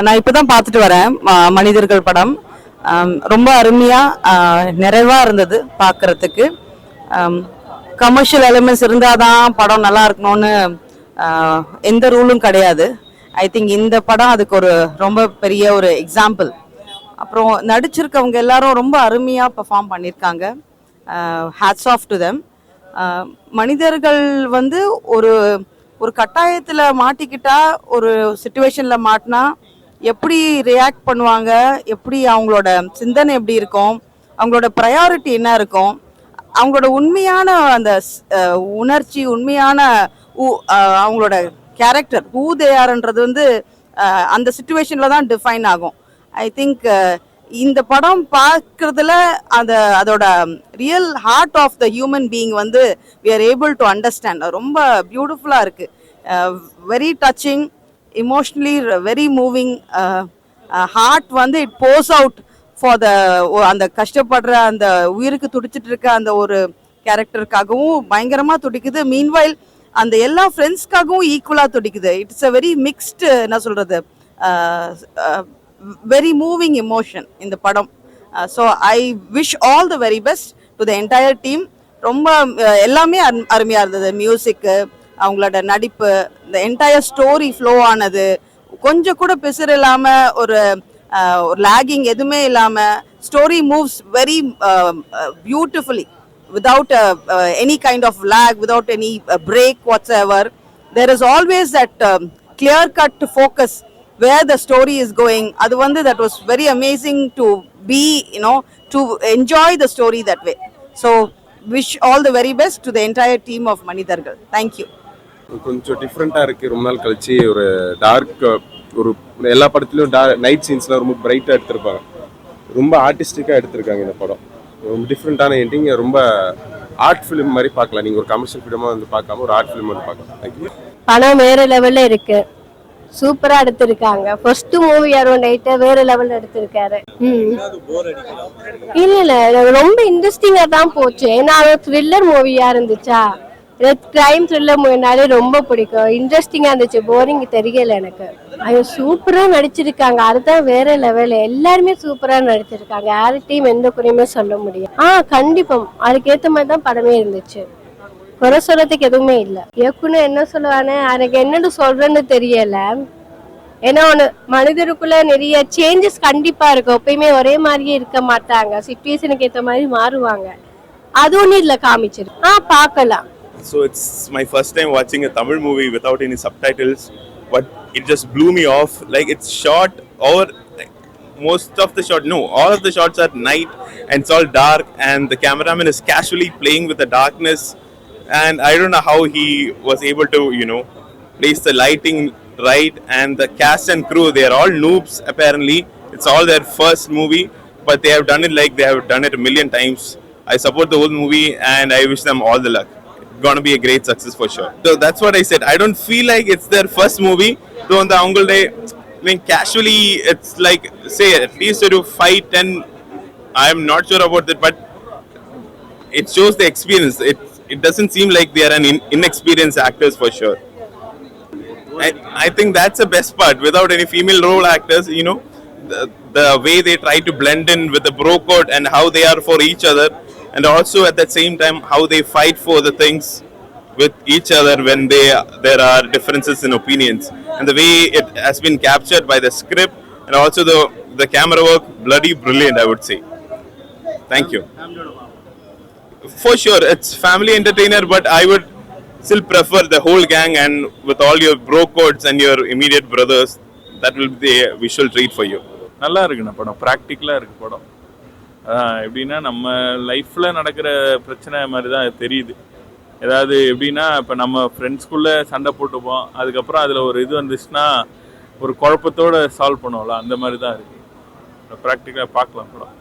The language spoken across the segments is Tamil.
நான் இப்பதான் பார்த்துட்டு வரேன் மனிதர்கள் படம். ரொம்ப அருமையா நிறைவா இருந்தது பார்க்கறதுக்கு. கமர்ஷியல் எலிமெண்ட்ஸ் இருந்தாதான் படம் நல்லா இருக்கணும்னு எந்த ரூலும் கிடையாது. ஐ திங்க் இந்த படம் அதுக்கு ஒரு ரொம்ப பெரிய ஒரு எக்ஸாம்பிள். அப்புறம் நடிச்சிருக்கவங்க எல்லாரும் ரொம்ப அருமையா பெர்ஃபார்ம் பண்ணியிருக்காங்க. Hats off to them. மனிதர்கள் வந்து ஒரு ஒரு கட்டாயத்தில் மாட்டிக்கிட்டா, ஒரு சுச்சுவேஷனில் மாட்டினா எப்படி ரியாக்ட் பண்ணுவாங்க, எப்படி அவங்களோட சிந்தனை எப்படி இருக்கும், அவங்களோட ப்ரையாரிட்டி என்ன இருக்கும், அவங்களோட உண்மையான அந்த உணர்ச்சி, உண்மையான அவங்களோட கேரக்டர் ஹூ தே ஆர்ன்றது வந்து அந்த சுச்சுவேஷனில் தான் டிஃபைன் ஆகும். ஐ திங்க் இந்த படம் பார்க்கறதுல அதோட real heart of the human being வந்து we are able to understand. ரொம்ப பியூட்டிஃபுல்லாக இருக்குது. Very touching, emotionally very moving. Heart வந்து இட் போஸ் அவுட் ஃபார் அந்த கஷ்டப்படுற அந்த உயிருக்கு துடிச்சிட்டு இருக்க அந்த ஒரு கேரக்டருக்காகவும் பயங்கரமாக துடிக்குது. மீன்வைல் அந்த எல்லா ஃப்ரெண்ட்ஸ்க்காகவும் ஈக்குவலாக துடிக்குது. இட்ஸ் அ வெரி மிக்ஸ்டு, என்ன சொல்கிறது, very moving emotion in the padam. So I wish all the very best to the entire team. ரொம்ப எல்லாமே அருமையா இருந்தது. மியூசிக், அவங்களோட நடிப்பு, இந்த என்டையர் ஸ்டோரி ஃப்ளோ ஆனது கொஞ்சம் கூட பிசுறு இல்லாம, ஒரு லாகிங் எதுவுமே இல்லாம story moves very beautifully without any kind of lag, without any break whatsoever. There is always that clear cut focus where the story is going. Adu vandu that was very amazing to be, to enjoy the story that way. So wish all the very best to the entire team of Manidhargal. Thank you. கொஞ்சம் டிஃப்ரெண்டா இருக்கு. ரொம்ப நாள் கழிச்சு ஒரு டார்க், ஒரு எல்லா படத்துலயும் நைட் சீன்ஸ்லாம் ரொம்ப பிரைட்டா எடுத்திருப்பாங்க. ரொம்ப ஆர்டிஸ்டிக்கா எடுத்திருக்காங்க இந்த படம். ரொம்ப டிஃப்ரெண்டான எண்டிங். ரொம்ப ஆர்ட் ஃபிலிம் மாதிரி பார்க்கலாம். நீங்க ஒரு கமர்ஷியல் ஃபிலிமா வந்து பார்க்காம ஒரு ஆர்ட் ஃபிலிம் வந்து பார்க்கலாம். தேங்க்யூ. படம் வேற லெவல்ல இருக்கு. சூப்பரா எடுத்திருக்காங்க. ஃபர்ஸ்ட் மூவி அரௌண்ட் 8 வேற லெவல்ல எடுத்திருக்காரு. இல்ல ரொம்ப இன்ட்ரெஸ்டிங்கா தான் போச்சு. ஏன்னா த்ரில்லர் மூவியா இருந்துச்சா, கிரைம் த்ரில்லர் மூவினாலே ரொம்ப பிடிக்கும். இன்ட்ரெஸ்டிங்கா இருந்துச்சு, போரிங் தெரியல எனக்கு. ஐயோ சூப்பரா நடிச்சிருக்காங்க. அதுதான் வேற லெவல். எல்லாருமே சூப்பரா நடிச்சிருக்காங்க. யார்கிட்டையும் எந்த குறையுமே சொல்ல முடியும். கண்டிப்பா அதுக்கேற்ற மாதிரி தான் படமே இருந்துச்சு. குறை சொல்றதுக்கு எதுவுமே இல்லை. இயக்குனர் என்ன சொல்லுவானே, எனக்கு என்னன்னு சொல்றேன்னு தெரியல. ஏன்னா ஒன்று, மனிதருக்குள்ள நிறைய சேஞ்சஸ் கண்டிப்பா இருக்கும். எப்பயுமே ஒரே மாதிரியே இருக்க மாட்டாங்க. சிச்சுவேஷனுக்கு ஏற்ற மாதிரி மாறுவாங்க. அது ஒன்றும் இல்லை காமிச்சிருக்கு. பார்க்கலாம். So it's my first time watching a Tamil movie without any subtitles, but it just blew me off. Like it's shot over, like, most of the shot, no, all of the shots are night and it's all dark, and the cameraman is casually playing with the darkness. And I don't know how he was able to, place the lighting right. And the cast and crew, they are all noobs apparently. It's all their first movie, but they have done it like they have done it a million times. I support the whole movie and I wish them all the luck. It's gonna be a great success for sure. So that's what I said. I don't feel like it's their first movie. Though on the Angle Day, casually it's like, say at least to 5-10. I'm not sure about that, but it shows the experience. It doesn't seem like they are an inexperienced actors for sure. I think that's the best part. Without any female role actors, the way they try to blend in with the bro code and how they are for each other, and also at the same time how they fight for the things with each other when there are differences in opinions, and the way it has been captured by the script and also the camera work, bloody brilliant, I would say. Thank you. For sure, it's family entertainer, but I would still prefer the whole gang and with all your bro codes and your immediate brothers. That will be the visual treat for you. நல்லா இருக்குண்ணா படம். ப்ராக்டிக்கலாக இருக்குது படம். எப்படின்னா நம்ம லைஃப்பில் நடக்கிற பிரச்சனை மாதிரி தான் தெரியுது. ஏதாவது எப்படின்னா, இப்போ நம்ம ஃப்ரெண்ட்ஸ்குள்ளே சண்டை போட்டுப்போம், அதுக்கப்புறம் அதில் ஒரு இது வந்துச்சுன்னா ஒரு குழப்பத்தோடு சால்வ் பண்ணுவோம்ல, அந்த மாதிரி தான் இருக்குது. ப்ராக்டிக்கலாக பார்க்கலாம் படம்.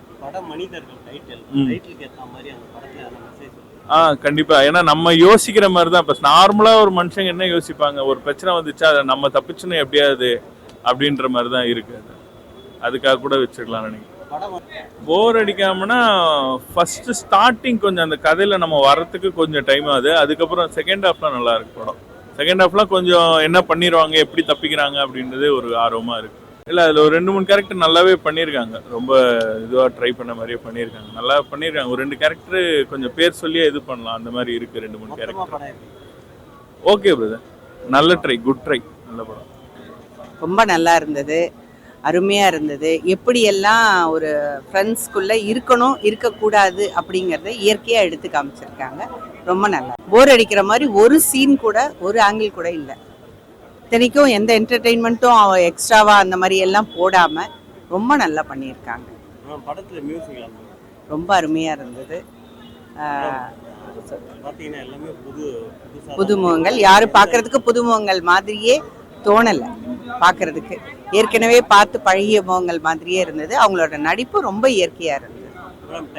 கண்டிப்பா. ஏன்னா நம்ம யோசிக்கிற மாதிரி தான். இப்போ நார்மலா ஒரு மனுஷங்க என்ன யோசிப்பாங்க, ஒரு பிரச்சனை வந்துச்சா அதை நம்ம தப்பிச்சுன்னு எப்படியாவது அப்படின்ற மாதிரி தான் இருக்கு. அதுக்காக கூட வச்சுக்கலாம் நினைக்கிறேன். போர் அடிக்காமனா ஃபர்ஸ்ட் ஸ்டார்டிங் கொஞ்சம் அந்த கதையில நம்ம வரத்துக்கு கொஞ்சம் டைம் ஆகுது. அதுக்கப்புறம் செகண்ட் ஹாஃப்லாம் நல்லா இருக்கு படம். செகண்ட் ஹாஃப்லாம் கொஞ்சம் என்ன பண்ணிடுவாங்க, எப்படி தப்பிக்கிறாங்க அப்படின்றது ஒரு ஆர்வமா இருக்கு. இல்லை அதில் ஒரு 2-3 கேரக்டர் நல்லாவே பண்ணியிருக்காங்க. ரொம்ப இதுவாக ட்ரை பண்ண மாதிரியே பண்ணியிருக்காங்க. நல்லா பண்ணியிருக்காங்க. ஒரு 2 கேரக்டர் கொஞ்சம் பேர் சொல்லியே இது பண்ணலாம். அந்த மாதிரி இருக்குது 2-3 கேரக்டர். ஓகே பிரதர், நல்ல ட்ரை, குட் ட்ரை, நல்ல படம். ரொம்ப நல்லா இருந்தது, அருமையாக இருந்தது. எப்படியெல்லாம் ஒரு ஃப்ரெண்ட்ஸ்குள்ளே இருக்கணும் இருக்கக்கூடாது அப்படிங்கிறத இயற்கையாக எடுத்து காமிச்சிருக்காங்க. ரொம்ப நல்லா, போர் அடிக்கிற மாதிரி ஒரு சீன் கூட, ஒரு ஆங்கிள் கூட இல்லை. இத்தனைக்கும் எந்த என்டர்டெயின்மெண்ட்டும் எக்ஸ்ட்ராவாக அந்த மாதிரி எல்லாம் போடாமல் ரொம்ப நல்லா பண்ணியிருக்காங்க. படத்தில் மியூசிக் ரொம்ப அருமையாக இருந்தது. பார்த்தீங்கன்னா எல்லாமே புதுமுகங்கள், யாரும் பார்க்கறதுக்கு புதுமுகங்கள் மாதிரியே தோணலை. பார்க்கறதுக்கு ஏற்கனவே பார்த்து பழகிய முகங்கள் மாதிரியே இருந்தது. அவங்களோட நடிப்பு ரொம்ப இயற்கையாக இருந்தது.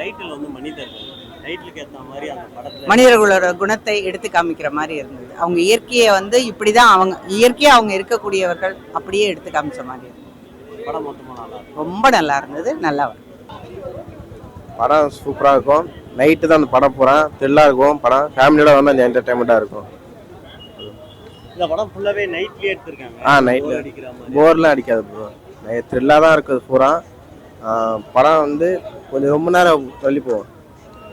டைட்டில் வந்து மனிதர்கள், டைட்டிலுக்கு ஏற்ற மாதிரி அந்த படத்தில் மனிதர்களோட குணத்தை எடுத்து காமிக்கிற மாதிரி இருந்தது. அவங்க இயற்கையை வந்து இப்படிதான், அவங்க இயற்கையாக அவங்க இருக்கக்கூடியவர்கள் அப்படியே எடுத்து காமிச்ச மாதிரி இருந்தது. படம் மொத்தமாக நல்லா இருக்கும், ரொம்ப நல்லா இருந்தது. நல்லா படம் சூப்பராக இருக்கும். நைட்டு தான் அந்த படம் போகிறேன், த்ரில்லாக இருக்கும். படம் ஃபேமிலியோட வந்து அந்த என்டர்டைன்மெண்ட்டாக இருக்கும். இந்த படம் ஃபுல்லாகவே நைட்லேயே எடுத்திருக்காங்க. நைட்டில் அடிக்கிற மாதிரி போர்லாம் அடிக்காது ப்ரோ, த்ரில்லாக தான் இருக்குது பூரா. படம் வந்து கொஞ்சம் ரொம்ப நேரம் தள்ளி போவோம்.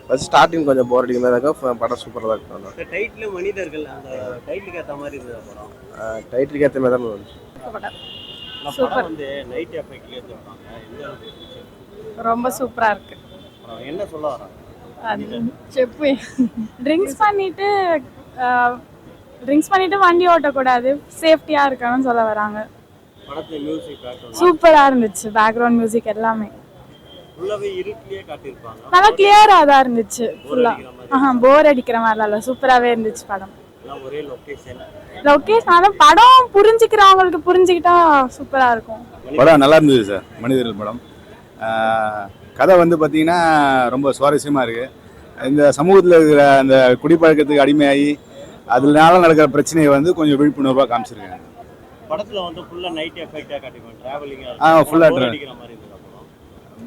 ஃபர்ஸ்ட் ஸ்டார்டிங் கொஞ்சம் போர் அடிக்கிற மாதிரி இருக்கும். படம் சூப்பராக தான் இருக்கும். இந்த டைட்டில் மனிதர்கள், அந்த டைட்டிலுக்கு ஏற்ற மாதிரி இருந்தது படம். டைட்டிலுக்கு ஏற்ற மாதிரி தான் இருந்துச்சு. படம் வந்து நைட் எஃபெக்ட்லேயே எடுத்துருக்காங்க. ரொம்ப சூப்பரா இருக்கு. என்ன சொல்ல வராங்க? செப்பு ட்ரிங்க்ஸ் பண்ணிட்டு வண்டி ஓட்டக்கூடாது, சேஃப்டியா இருக்கணும்னு சொல்ல வராங்க. படத்தில் மியூசிக் சூப்பரா இருந்துச்சு. பேக்ரவுண்ட் மியூசிக் எல்லாமே ஃபுல்லாகவே இருட்டிலேயே காட்டியிருப்பாங்க. நல்லா கிளியரா தான் இருந்துச்சு. ஃபுல்லா போர் அடிக்கிற மாதிரிலாம் இல்லை, சூப்பராகவே இருந்துச்சு படம். ஒரே லொக்கேஷன் அதான் படம் புரிஞ்சுக்கிறவங்களுக்கு புரிஞ்சுக்கிட்டா சூப்பரா இருக்கும். படம் நல்லா இருந்தது சார். மனிதர்கள் படம் கதை வந்து பார்த்தீங்கன்னா ரொம்ப சுவாரஸ்யமாக இருக்குது. இந்த சமூகத்தில் இருக்கிற அந்த குடிப்பழக்கத்துக்கு அடிமையாகி அதனால நடக்கிற பிரச்சனையை வந்து கொஞ்சம் விழிப்புணர்வாக காமிச்சிருக்காங்க. படத்தில் வந்து ஃபுல்லாக நைட் எஃபெக்டாக காட்டிப்பாங்க. ட்ராவலிங் ஃபுல்லாக அடிக்கிற மாதிரி இருந்தது.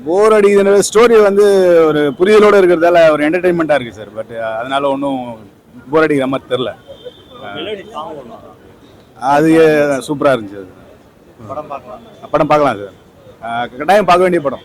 போர் அடிக்குதுன்ற ஸ்டோரி வந்து ஒரு புரிதலோடு இருக்கிறதால ஒரு என்டர்டைன்மெண்ட்டாக இருக்குது சார். பட் அதனால ஒன்றும் போர் அடிக்கிற மாதிரி தெரில. அது சூப்பராக இருந்துச்சு. அது படம் பார்க்கலாம் சார். கட்டாயம் பார்க்க வேண்டிய படம்.